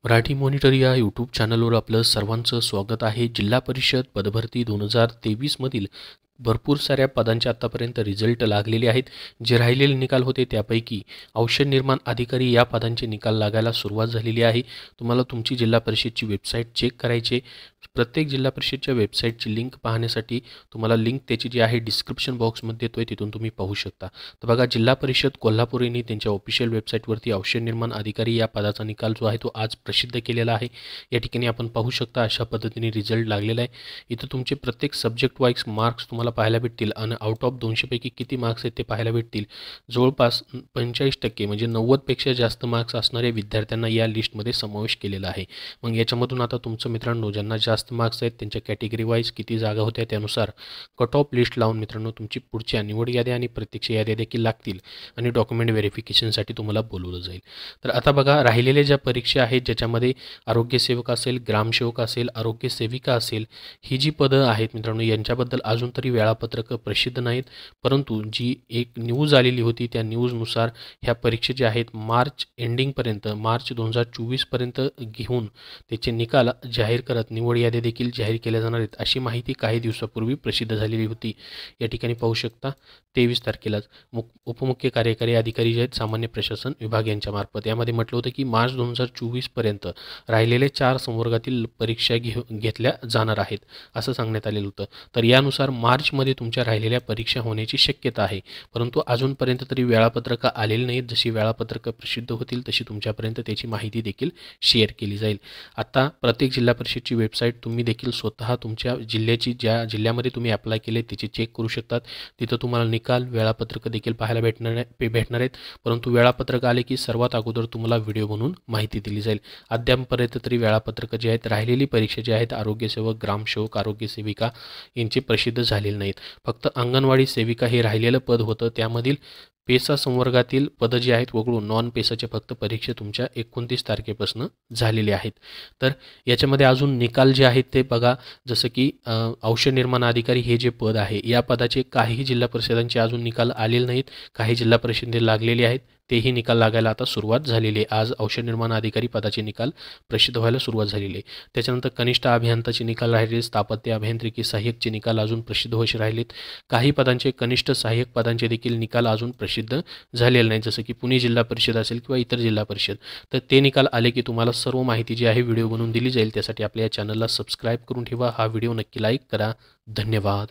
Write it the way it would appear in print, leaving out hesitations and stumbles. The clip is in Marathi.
मराठी मॉनिटर या यूट्यूब चॅनलवर आपलं सर्वांचं स्वागत आहे। जिल्हा परिषद पदभरती 2023 मधील भरपूर साऱ्या पदांचे आतापर्यंत रिझल्ट लागलेले आहेत। जे राहिलेले निकाल होते त्यापैकी औषध निर्माण अधिकारी या पदांचे निकाल लागायला सुरुवात झालेली आहे। तुम्हाला तुमची जिल्हा परिषदची वेबसाईट चेक करायची। प्रत्येक जिल्हा परिषदच्या वेबसाईटची लिंक पाहण्यासाठी तुम्हाला लिंक त्याची जी आहे डिस्क्रिप्शन बॉक्समध्ये देतोय, तिथून तुम्ही पाहू शकता। तर बघा, जिल्हा परिषद कोल्हापूर यांनी त्यांच्या ऑफिशियल वेबसाईटवरती औषध निर्माण अधिकारी या पदाचा निकाल जो आहे तो आज प्रसिद्ध केलेला आहे। या ठिकाणी आपण पाहू शकता अशा पद्धतीने रिझल्ट लागलेला आहे। इथं तुमचे प्रत्येक सब्जेक्ट वाईज मार्क्स तुम्हाला पाहायला भेटतील आणि आउट ऑफ 200 पैकी किती मार्क्स आहेत ते पाहायला भेटतील। जवळपास 45% म्हणजे 90 पेक्षा जास्त मार्क्स असणाऱ्या विद्यार्थ्यांना या लिस्टमध्ये समावेश केलेला आहे। मग याच्यामधून आता तुमचं मित्रांनो ज्यांना जास्त मार्क्स आहेत त्यांच्या कॅटेगरी वाईज किती जागा होत्या त्यानुसार कट ऑफ लिस्ट लावून मित्रांनो तुमची पुढच्या निवड याद्या आणि प्रत्यक्ष याद्या देखील लागतील आणि डॉक्युमेंट व्हेरिफिकेशनसाठी तुम्हाला बोलवलं जाईल। तर आता बघा, राहिलेल्या ज्या परीक्षा आहेत ज्याच्यामध्ये आरोग्यसेवक असेल, ग्रामसेवक असेल, आरोग्य सेविका असेल, ही जी पदं आहेत मित्रांनो यांच्याबद्दल अजून तरी वेळापत्रक प्रसिद्ध नाहीत। परंतु जी एक न्यूज आलेली होती त्या न्यूजनुसार ह्या परीक्षा ज्या आहेत मार्च एंडिंगपर्यंत, मार्च 2024 पर्यंत घेऊन त्याचे निकाल जाहीर करत निवड याद्या देखील जाहीर केल्या जाणार आहेत, अशी माहिती काही दिवसापूर्वी प्रसिद्ध झालेली होती। या ठिकाणी पाहू शकता 23 तारखेलाच उपमुख्य कार्यकारी अधिकारी जे आहेत सामान्य प्रशासन विभाग यांच्या मार्फत यामध्ये म्हटलं होतं की मार्च 2024 पर्यंत राहिलेले 4 संवर्गातील परीक्षा घेतल्या जाणार आहेत असं सांगण्यात आलेलं होतं। तर यानुसार मार्चमध्ये तुमच्या राहिलेल्या परीक्षा होण्याची शक्यता आहे, परंतु अजूनपर्यंत तरी वेळापत्रक आलेली नाहीत। जशी वेळापत्रक प्रसिद्ध होतील तशी तुमच्यापर्यंत त्याची माहिती देखील शेअर केली जाईल। आता प्रत्येक जिल्हा परिषदची वेबसाईट तुम्ही देखील स्वतः तुमच्या जिल्ह्याची, ज्या जिल्ह्यामध्ये तुम्ही अप्लाय केले त्याची चेक करू शकतात। तिथं तुम्हाला निकाल, वेळापत्रक देखील पाहायला भेटणार आहेत। परंतु वेळापत्रक आले की सर्वात अगोदर तुम्हाला व्हिडिओ बनवून माहिती दिली जाईल। अद्यापपर्यंत तरी वेळापत्रक जे आहेत, राहिलेली परीक्षा जी आहेत आरोग्यसेवक, ग्रामसेवक, आरोग्य सेविका यांची प्रसिद्ध झालेली नाहीत। फक्त अंगणवाडी सेविका हे राहिलेलं पद होतं, त्यामधील पेसा संवर्गातील पदं जी आहेत वगळून नॉन पेसाचे फक्त परीक्षा तुमच्या 29 तारखेपासून झालेले आहेत। तर याच्यामध्ये अजून निकाल जे आहेत ते बघा, जसं की औषध निर्माण अधिकारी हे जे पद आहे या पदाचे काही जिल्हा परिषदांचे अजून निकाल आलेले नाहीत, काही जिल्हा परिषदेला लागलेले आहेत, तेही निकाल लागायला आता सुरुवात झालेली आहे। आज औषध निर्माण अधिकारी पदाचे निकाल प्रसिद्ध व्हायला सुरुवात झालेली आहे। त्याच्यानंतर कनिष्ठ अभियंताचे निकाल राहिले, स्थापत्य अभियांत्रिकी सहाय्यकचे निकाल अजून प्रसिद्ध व्हायचे राहिलेत। काही पदांचे, कनिष्ठ सहाय्यक पदांचे देखील निकाल अजून प्रसिद्ध झालेले नाही, जसं की पुणे जिल्हा परिषद असेल किंवा इतर जिल्हा परिषद। तर ते निकाल आले की तुम्हाला सर्व माहिती जी आहे व्हिडिओ बनवून दिली जाईल। त्यासाठी आपल्या या चॅनलला सबस्क्राईब करून ठेवा, हा व्हिडिओ नक्की लाईक करा। धन्यवाद।